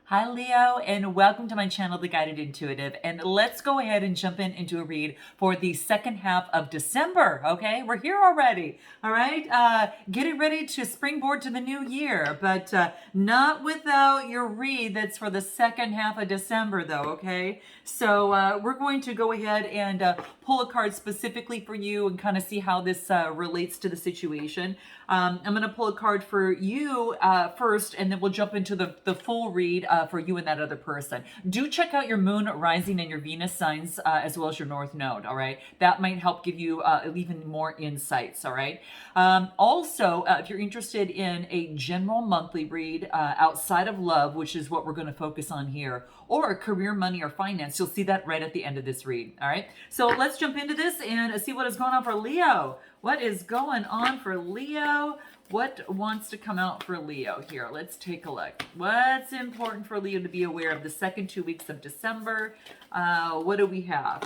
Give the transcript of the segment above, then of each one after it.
Hi, Leo, and welcome to my channel, The Guided Intuitive. And let's go ahead and jump into a read for the second half of December. Okay, we're here already. All right, getting ready to springboard to the new year, but not without your read that's for the second half of December, though. Okay, so we're going to go ahead and pull a card specifically for you and kind of see how this relates to the situation. I'm going to pull a card for you first, and then we'll jump into the full read for you and that other person. Do check out your moon, rising, and your Venus signs, as well as your North Node, all right? That might help give you even more insights, all right? Also, if you're interested in a general monthly read outside of love, which is what we're going to focus on here, or career, money, or finance, you'll see that right at the end of this read, all right? So let's jump into this and see what is going on for Leo. What is going on for Leo? What wants to come out for Leo here? Let's take a look. What's important for Leo to be aware of the second 2 weeks of December? What do we have?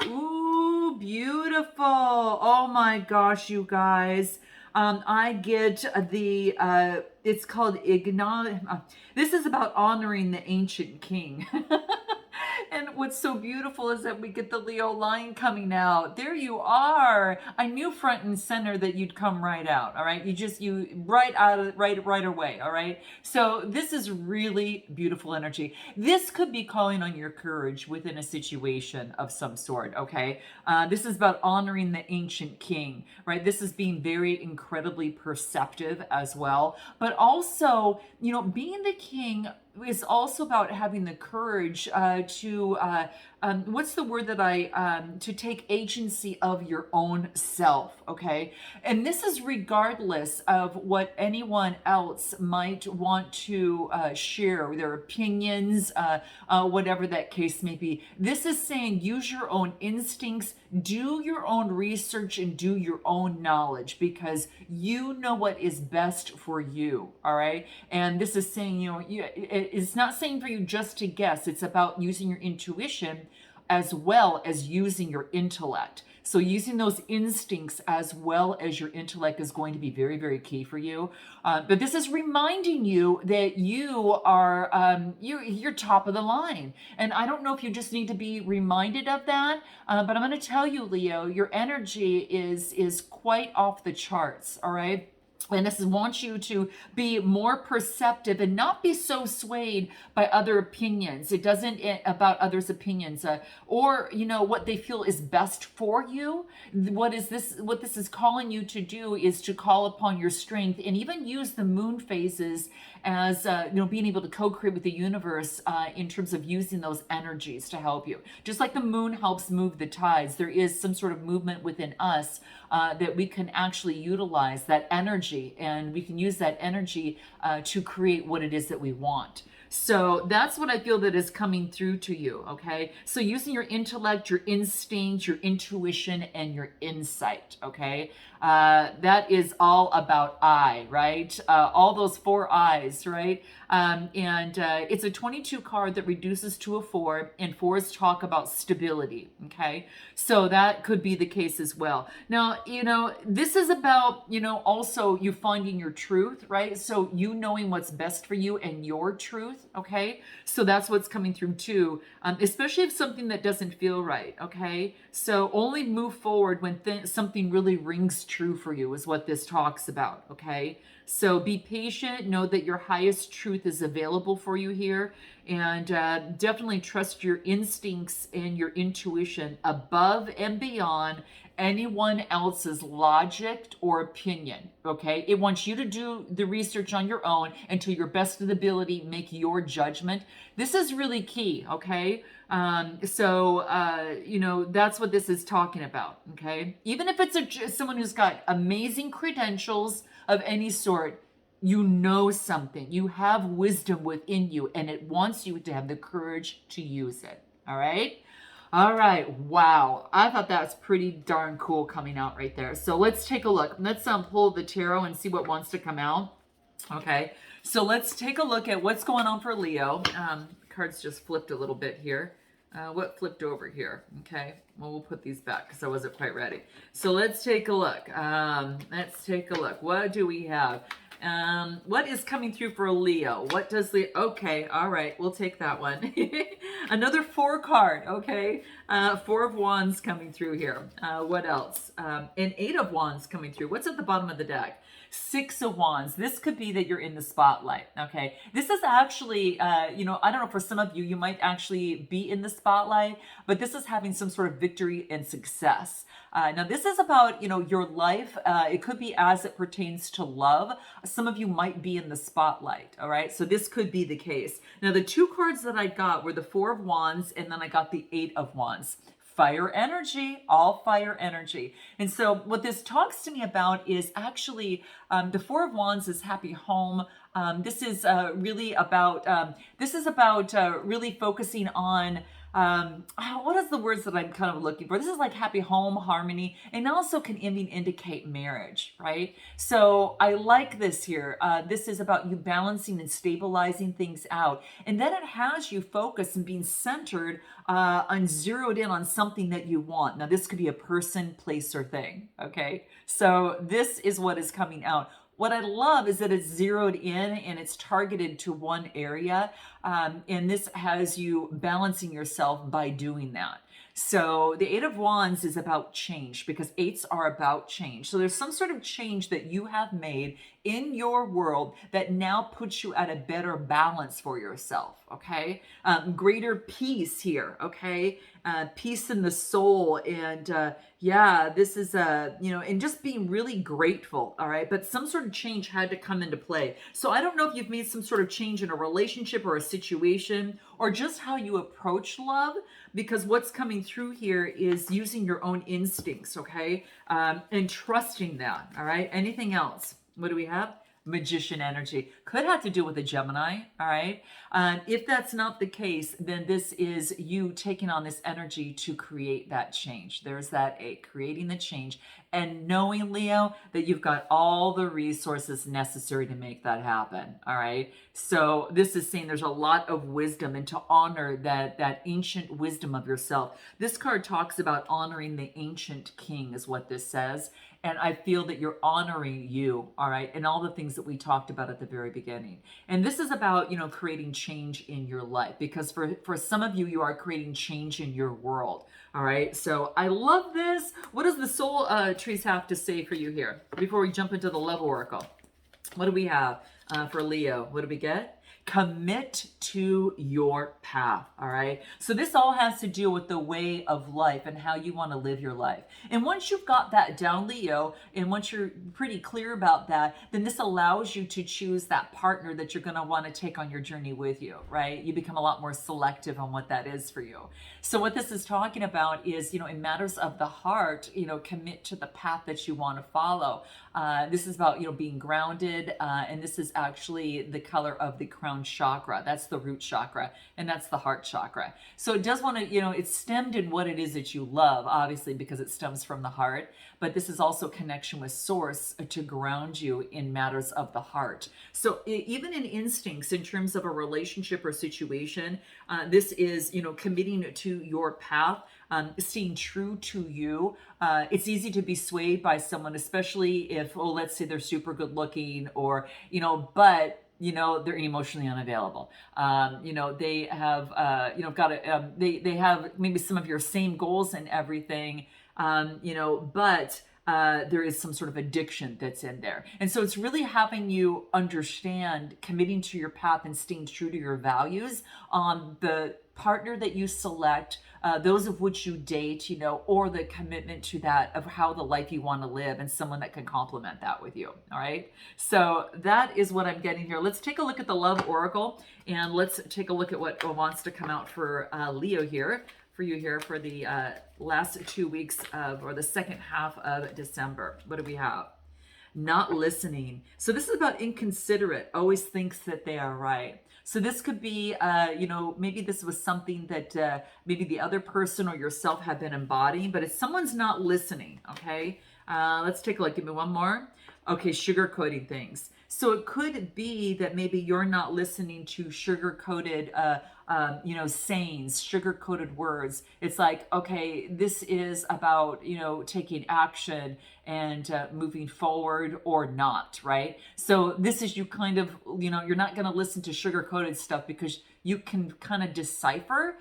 Ooh, beautiful. Oh my gosh, you guys. I get it's called this is about honoring the ancient king. And what's so beautiful is that we get the Leo line coming out. There you are. I knew front and center that you'd come right out. All right. You right out of right away. All right. So this is really beautiful energy. This could be calling on your courage within a situation of some sort. Okay. This is about honoring the ancient king, right? This is being very incredibly perceptive as well, but also, being the king is also about having the courage to what's the word that to take agency of your own self, okay? And this is regardless of what anyone else might want to share, their opinions, whatever that case may be. This is saying use your own instincts, do your own research, and do your own knowledge, because you know what is best for you, all right? And this is saying, it's not saying for you just to guess. It's about using your intuition as well as using your intellect. So using those instincts as well as your intellect is going to be very, very key for you. But this is reminding you that you are you're top of the line. And I don't know if you just need to be reminded of that, but I'm going to tell you, Leo, your energy is quite off the charts. All right. And this wants you to be more perceptive and not be so swayed by other opinions. It doesn't about others' opinions or what they feel is best for you. What this is calling you to do is to call upon your strength and even use the moon phases as being able to co-create with the universe in terms of using those energies to help you. Just like the moon helps move the tides, there is some sort of movement within us that we can actually utilize that energy, and we can use that energy to create what it is that we want. So that's what I feel that is coming through to you, okay? So using your intellect, your instinct, your intuition, and your insight, okay? That is all about I, right? All those 4 eyes, right? It's a 22 card that reduces to a 4, and 4s talk about stability, okay? So that could be the case as well. Now, this is about, also you finding your truth, right? So you knowing what's best for you and your truth, okay? So that's what's coming through too, especially if something that doesn't feel right, okay? So only move forward when something really rings true for you is what this talks about, okay? So be patient, know that your highest truth is available for you here, and definitely trust your instincts and your intuition above and beyond anyone else's logic or opinion, okay? It wants you to do the research on your own and to your best of the ability, make your judgment. This is really key, okay? That's what this is talking about, okay? Even if it's someone who's got amazing credentials of any sort, you know something. You have wisdom within you, and it wants you to have the courage to use it, all right? All right, wow. I thought that was pretty darn cool coming out right there. So let's take a look. Let's pull the tarot and see what wants to come out. Okay, so let's take a look at what's going on for Leo. Cards just flipped a little bit here. What flipped over here? Okay, well, we'll put these back because I wasn't quite ready. So let's take a look. Let's take a look. What do we have? What is coming through for Leo? What does Leo? Okay, all right, we'll take that one. Another 4 card. Okay, 4 of Wands coming through here. What else? An 8 of Wands coming through. What's at the bottom of the deck? 6 of Wands. This could be that you're in the spotlight. Okay. This is actually, I don't know, for some of you, you might actually be in the spotlight, but this is having some sort of victory and success. Now, this is about, your life. It could be as it pertains to love. Some of you might be in the spotlight. All right. So this could be the case. Now, the 2 cards that I got were the 4 of Wands, and then I got the 8 of Wands. Fire energy, all fire energy. And so what this talks to me about is actually the 4 of Wands is happy home. This is really about, really focusing on, what is the words that I'm kind of looking for? This is like happy home, harmony, and also can even indicate marriage, right? So I like this here. This is about you balancing and stabilizing things out. And then it has you focus and being centered and zeroed in on something that you want. Now, this could be a person, place, or thing, okay? So this is what is coming out. What I love is that it's zeroed in and it's targeted to one area. And this has you balancing yourself by doing that. So the 8 of Wands is about change because 8s are about change. So there's some sort of change that you have made in your world that now puts you at a better balance for yourself, okay? Greater peace here, okay? Peace in the soul. And this is, and just being really grateful, all right? But some sort of change had to come into play. So I don't know if you've made some sort of change in a relationship or a situation or just how you approach love, because what's coming through here is using your own instincts, okay? And trusting that, all right? Anything else? What do we have? Magician energy. Could have to do with a Gemini, all right? If that's not the case, then this is you taking on this energy to create that change. There's that 8, creating the change and knowing, Leo, that you've got all the resources necessary to make that happen, all right? So this is saying there's a lot of wisdom and to honor that ancient wisdom of yourself. This card talks about honoring the ancient king is what this says. And I feel that you're honoring you, all right, and all the things that we talked about at the very beginning. And this is about, creating change in your life because for some of you, you are creating change in your world, all right? So I love this. What does the soul trees have to say for you here before we jump into the love oracle? What do we have for Leo? What do we get? Commit to your path, all right? So this all has to do with the way of life and how you want to live your life. And once you've got that down, Leo, and once you're pretty clear about that, then this allows you to choose that partner that you're going to want to take on your journey with you, right? You become a lot more selective on what that is for you. So what this is talking about is, in matters of the heart, commit to the path that you want to follow. This is about, being grounded, and this is actually the color of the crown chakra. That's the root chakra, and that's the heart chakra. So it does want to, it's stemmed in what it is that you love, obviously, because it stems from the heart, but this is also connection with source to ground you in matters of the heart. So even in instincts, in terms of a relationship or situation, this is, committing to your path, staying true to you. It's easy to be swayed by someone, especially if, let's say they're super good looking or, but they're emotionally unavailable. They have, they have maybe some of your same goals and everything, but there is some sort of addiction that's in there. And so it's really having you understand committing to your path and staying true to your values on the partner that you select, those of which you date, or the commitment to that of how the life you want to live and someone that can complement that with you. All right. So that is what I'm getting here. Let's take a look at the love oracle and let's take a look at what wants to come out for Leo here, for you here for the last 2 weeks or the second half of December. What do we have? Not listening. So this is about inconsiderate, always thinks that they are right. So this could be, maybe this was something that maybe the other person or yourself have been embodying, but if someone's not listening, okay? Let's take a look. Give me one more. Okay, sugarcoating things. So it could be that maybe you're not listening to sugar-coated, sayings, sugar-coated words. It's like, okay, this is about, taking action and moving forward or not, right? So this is you kind of, you're not going to listen to sugar-coated stuff because you can kind of decipher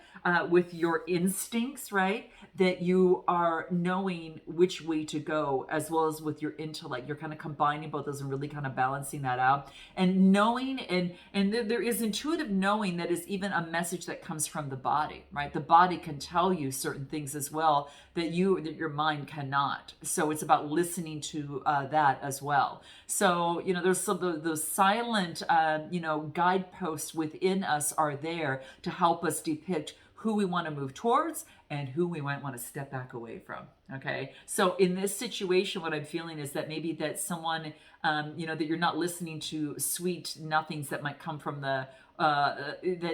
with your instincts, right? That you are knowing which way to go, as well as with your intellect. You're kind of combining both those and really kind of balancing that out, and knowing, and there is intuitive knowing that is even a message that comes from the body, right? The body can tell you certain things as well that your mind cannot. So it's about listening to that as well. So there's some those silent guideposts within us are there to help us depict who we want to move towards and who we might want to step back away from. Okay. So in this situation, what I'm feeling is that maybe that someone, that you're not listening to sweet nothings that might come from that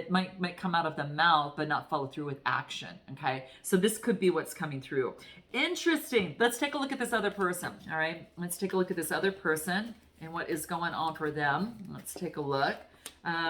might come out of the mouth, but not follow through with action. Okay. So this could be what's coming through. Interesting. Let's take a look at this other person. All right. Let's take a look at this other person and what is going on for them. Let's take a look.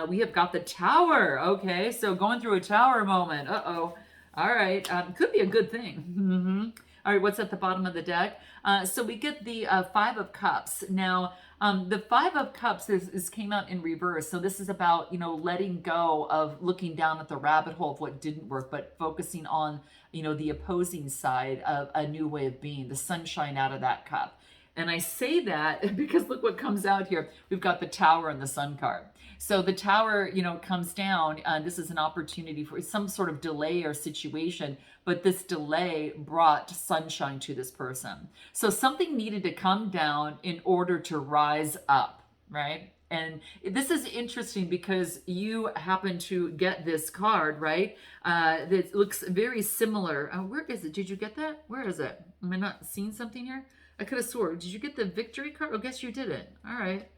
We have got the Tower. Okay, so going through a Tower moment. Uh-oh. All right. Could be a good thing. All right, what's at the bottom of the deck? So we get the Five of Cups. Now, the Five of Cups is came out in reverse. So this is about, letting go of looking down at the rabbit hole of what didn't work, but focusing on, the opposing side of a new way of being, the sunshine out of that cup. And I say that because look what comes out here. We've got the Tower and the Sun card. So the Tower, comes down. This is an opportunity for some sort of delay or situation, but this delay brought sunshine to this person. So something needed to come down in order to rise up, right? And this is interesting because you happen to get this card, right? That looks very similar. Where is it? Did you get that? Where is it? Am I not seeing something here? I could have swore. Did you get the victory card? Oh, guess you didn't. All right.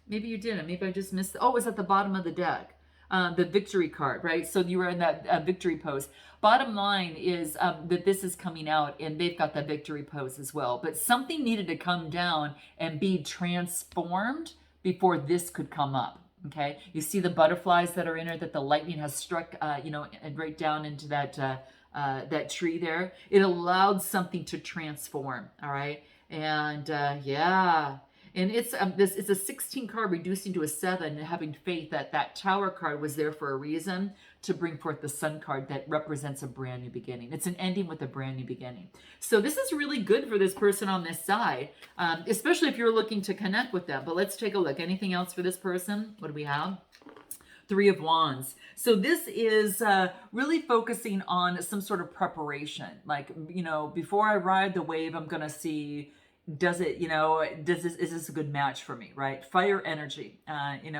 Maybe you didn't. Maybe I just missed it. Oh, it was at the bottom of the deck. The victory card, right? So you were in that victory pose. Bottom line is that this is coming out and they've got the victory pose as well. But something needed to come down and be transformed before this could come up. Okay. You see the butterflies that are in it, that the lightning has struck, right down into that tree there. It allowed something to transform. All right. And yeah. And it's a 16 card reducing to a 7, and having faith that that Tower card was there for a reason to bring forth the Sun card that represents a brand new beginning. It's an ending with a brand new beginning. So this is really good for this person on this side, especially if you're looking to connect with them. But let's take a look. Anything else for this person? What do we have? Three of Wands. So this is really focusing on some sort of preparation. Like, before I ride the wave, I'm going to see, is this a good match for me, right? Fire energy,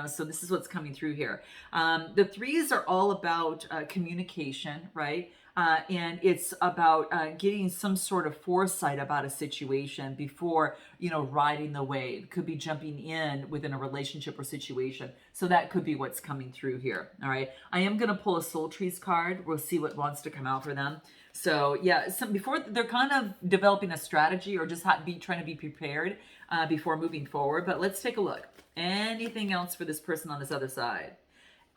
so this is what's coming through here. The threes are all about communication, right? And it's about getting some sort of foresight about a situation before, riding the wave. Could be jumping in within a relationship or situation. So that could be what's coming through here. All right. I am going to pull a Soul Trees card. We'll see what wants to come out for them. So yeah, before they're kind of developing a strategy or just trying to be prepared before moving forward. But let's take a look. Anything else for this person on this other side?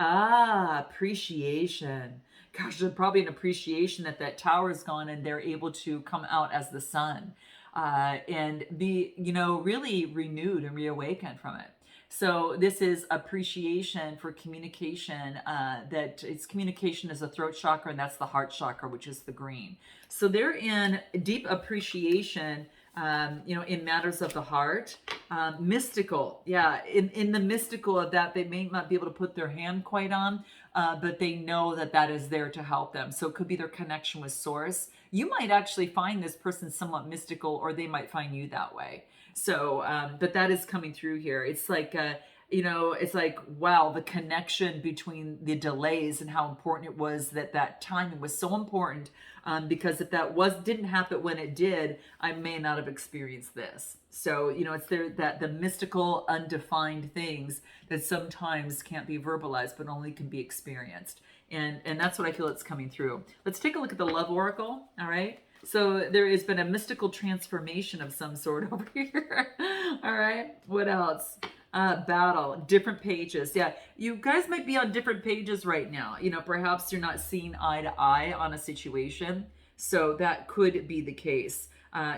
Appreciation. Gosh, there's probably an appreciation that Tower is gone and they're able to come out as the sun and be, really renewed and reawakened from it. So this is appreciation for communication, that it's communication is a throat chakra, and that's the heart chakra, which is the green. So they're in deep appreciation, in matters of the heart, mystical. Yeah. In the mystical of that, they may not be able to put their hand quite on, but they know that is there to help them. So it could be their connection with source. You might actually find this person somewhat mystical, or they might find you that way. So, but that is coming through here. It's like, it's like, wow, the connection between the delays and how important it was that timing was so important. Because if that didn't happen when it did, I may not have experienced this. So, it's there that the mystical, undefined things that sometimes can't be verbalized, but only can be experienced. And that's what I feel it's coming through. Let's take a look at the Love Oracle. All right. So there has been a mystical transformation of some sort over here. All right. What else? Battle, different pages. Yeah, you guys might be on different pages right now. Perhaps you're not seeing eye to eye on a situation. So that could be the case.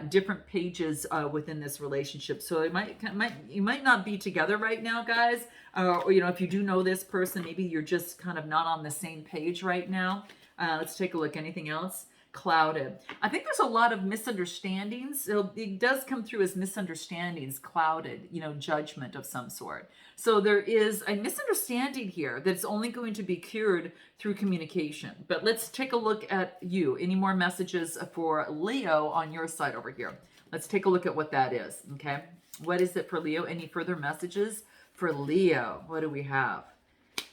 Different pages within this relationship. So you might not be together right now, guys. Or if you do know this person, maybe you're just kind of not on the same page right now. Let's take a look. Anything else? Clouded. I think there's a lot of misunderstandings. It does come through as misunderstandings, clouded, judgment of some sort. So there is a misunderstanding here that's only going to be cured through communication. But let's take a look at you. Any more messages for Leo on your side over here? Let's take a look at what that is. Okay. What is it for Leo? Any further messages for Leo? What do we have?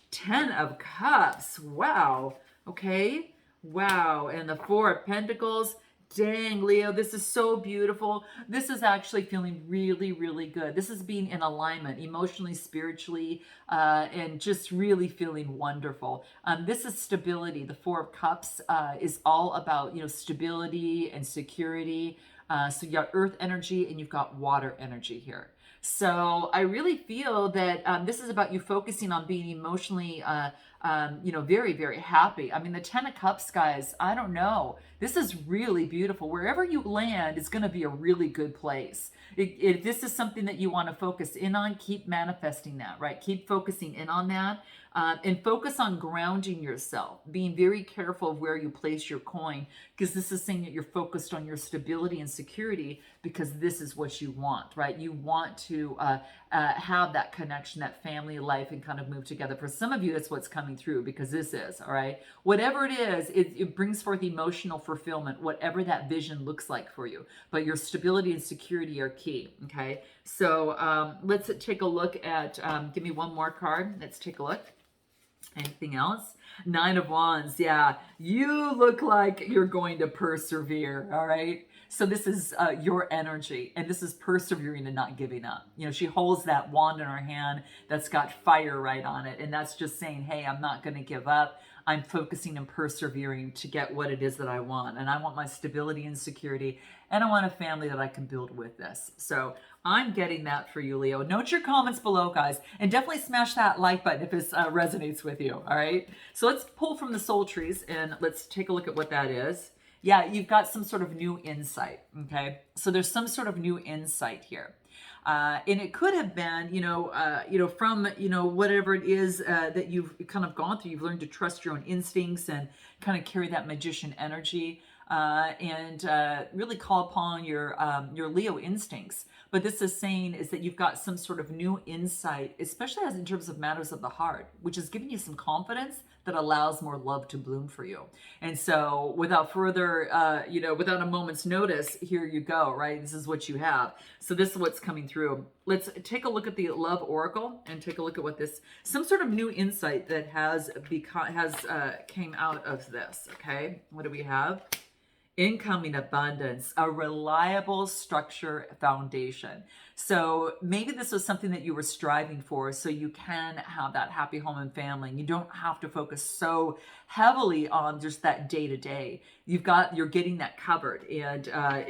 10 of Cups. Wow. Okay. Wow. And the Four of Pentacles. Dang, Leo, this is so beautiful. This is actually feeling really, really good. This is being in alignment emotionally, spiritually, and just really feeling wonderful. This is stability. The Four of Cups is all about, stability and security. So you got earth energy and you've got water energy here. So I really feel that this is about you focusing on being emotionally, very, very happy. I mean, the 10 of Cups, guys, I don't know. This is really beautiful. Wherever you land, it's going to be a really good place. If this is something that you want to focus in on, keep manifesting that, right? Keep focusing in on that. And focus on grounding yourself, being very careful of where you place your coin, because this is saying that you're focused on your stability and security, because this is what you want, right? You want to have that connection, that family life, and kind of move together. For some of you, that's what's coming through, because this is, all right? Whatever it is, it brings forth emotional fulfillment, whatever that vision looks like for you. But your stability and security are key, okay? So let's take a look at, give me one more card. Let's take a look. Anything else? 9 of Wands. Yeah, you look like you're going to persevere. All right. So this is your energy, and this is persevering and not giving up. She holds that wand in her hand that's got fire right on it. And that's just saying, hey, I'm not going to give up. I'm focusing and persevering to get what it is that I want. And I want my stability and security, and I want a family that I can build with this. So I'm getting that for you, Leo. Note your comments below, guys, and definitely smash that like button if this resonates with you, all right? So let's pull from the soul trees, and let's take a look at what that is. Yeah, you've got some sort of new insight, okay? So there's some sort of new insight here. And it could have been, from, whatever it is that you've kind of gone through. You've learned to trust your own instincts and kind of carry that magician energy, and really call upon your Leo instincts. But this is saying is that you've got some sort of new insight, especially as in terms of matters of the heart, which is giving you some confidence that allows more love to bloom for you. And so without further, without a moment's notice, here you go, right? This is what you have. So this is what's coming through. Let's take a look at the Love Oracle and take a look at what this, some sort of new insight that came out of this, okay? What do we have? Incoming abundance, a reliable structure foundation. So maybe this was something that you were striving for, so you can have that happy home and family. You don't have to focus so heavily on just that day to day. You're getting that covered, and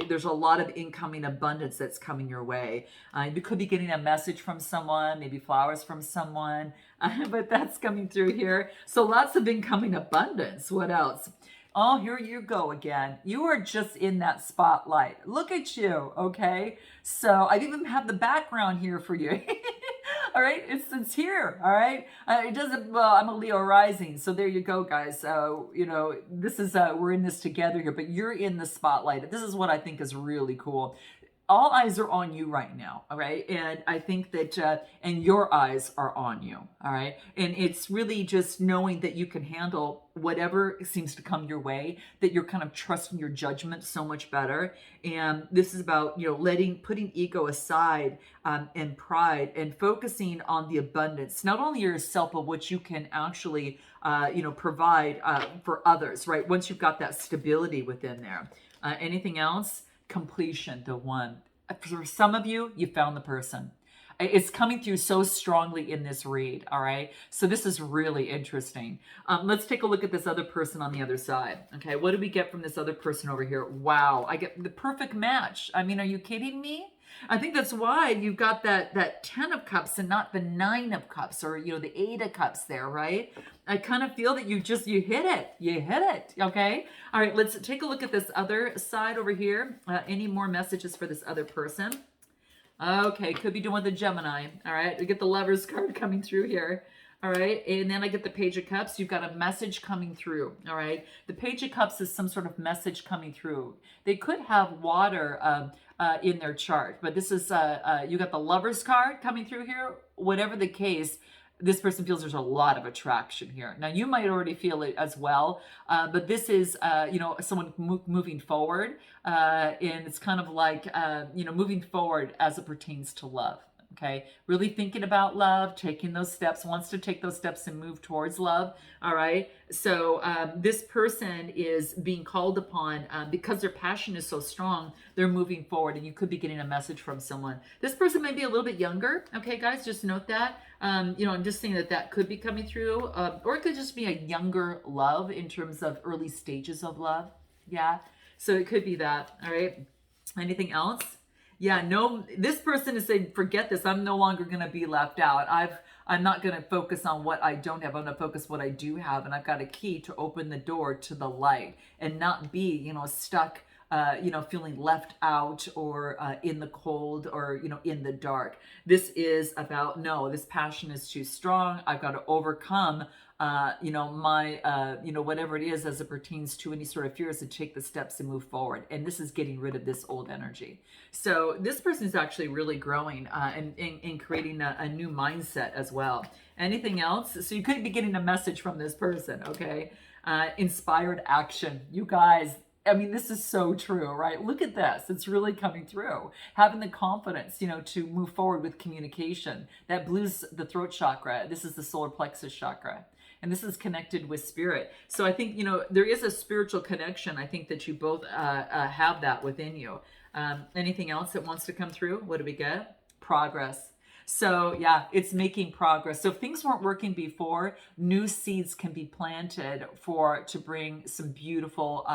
there's a lot of incoming abundance that's coming your way. You could be getting a message from someone, maybe flowers from someone, but that's coming through here. So lots of incoming abundance. What else? Oh, here you go again. You are just in that spotlight. Look at you, okay? So I even have the background here for you. All right, it's here, all right? It doesn't, well, I'm a Leo rising, so there you go, guys. This is, we're in this together here, but you're in the spotlight. This is what I think is really cool. All eyes are on you right now, all right? And I think that, and your eyes are on you, all right? And it's really just knowing that you can handle whatever seems to come your way, that you're kind of trusting your judgment so much better. And this is about, putting ego aside and pride, and focusing on the abundance, not only yourself, but what you can actually, provide for others, right? Once you've got that stability within there. Anything else? Completion, the one. For some of you, you found the person. It's coming through so strongly in this read, all right? So this is really interesting. Let's take a look at this other person on the other side, okay? What do we get from this other person over here? Wow, I get the perfect match. I mean, are you kidding me? I think that's why you've got that 10 of cups and not the 9 of cups, or the 8 of cups there, right? I kind of feel that you hit it. You hit it. Okay. All right. Let's take a look at this other side over here. Any more messages for this other person? Okay. Could be doing with the Gemini. All right. We get the Lovers card coming through here. All right. And then I get the Page of Cups. You've got a message coming through. All right. The Page of Cups is some sort of message coming through. They could have water in their chart, but this is, you got the Lovers card coming through here. Whatever the case, this person feels there's a lot of attraction here. Now, you might already feel it as well, but this is, someone moving forward. And it's kind of like, moving forward as it pertains to love. Okay, really thinking about love, taking those steps, wants to take those steps and move towards love. All right, so this person is being called upon because their passion is so strong. They're moving forward, and you could be getting a message from someone. This person may be a little bit younger. Okay, guys, just note that. I'm just saying that could be coming through, or it could just be a younger love in terms of early stages of love. Yeah, so it could be that. All right, anything else? Yeah, no, this person is saying, forget this. I'm no longer going to be left out. I'm not going to focus on what I don't have. I'm going to focus what I do have. And I've got a key to open the door to the light and not be, stuck, feeling left out or in the cold or, in the dark. This is about, no, this passion is too strong. I've got to overcome my, whatever it is as it pertains to any sort of fears, to take the steps and move forward. And this is getting rid of this old energy. So this person is actually really growing and creating a new mindset as well. Anything else? So you could be getting a message from this person, okay? Inspired action. You guys, I mean, this is so true, right? Look at this. It's really coming through. Having the confidence, to move forward with communication. That blue's the throat chakra. This is the solar plexus chakra. And this is connected with spirit. So I think, there is a spiritual connection. I think that you both have that within you. Anything else that wants to come through? What do we get? Progress. So yeah, it's making progress. So if things weren't working before, new seeds can be planted to bring some beautiful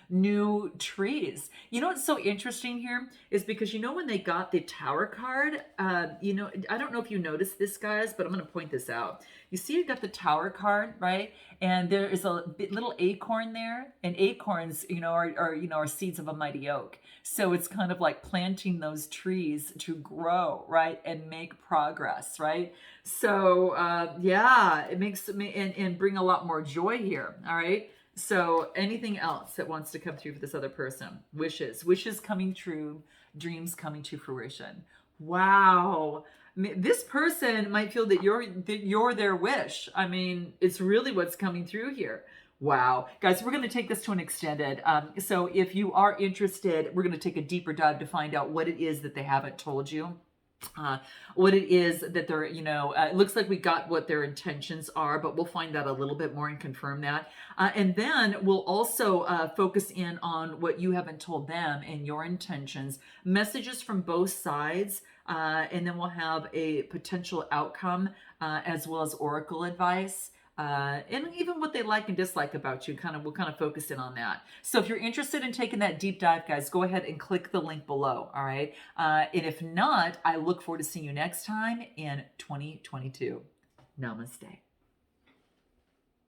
new trees. What's so interesting here is because when they got the Tower card, I don't know if you noticed this, guys, but I'm going to point this out. You see, you got the Tower card, right? And there is a little acorn there, and acorns, are seeds of a mighty oak. So it's kind of like planting those trees to grow, right, and make progress, right? So it makes me and bring a lot more joy here. All right. So anything else that wants to come through for this other person? Wishes coming true, dreams coming to fruition. Wow. This person might feel that you're their wish. I mean, it's really what's coming through here. Wow. Guys, we're going to take this to an extended. So if you are interested, we're going to take a deeper dive to find out what it is that they haven't told you. What it is that they're, it looks like we got what their intentions are, but we'll find out a little bit more and confirm that. And then we'll also focus in on what you haven't told them and your intentions, messages from both sides. And then we'll have a potential outcome as well as oracle advice. And even what they like and dislike about you, we'll focus in on that. So if you're interested in taking that deep dive, guys, go ahead and click the link below. All right. And if not, I look forward to seeing you next time in 2022. Namaste.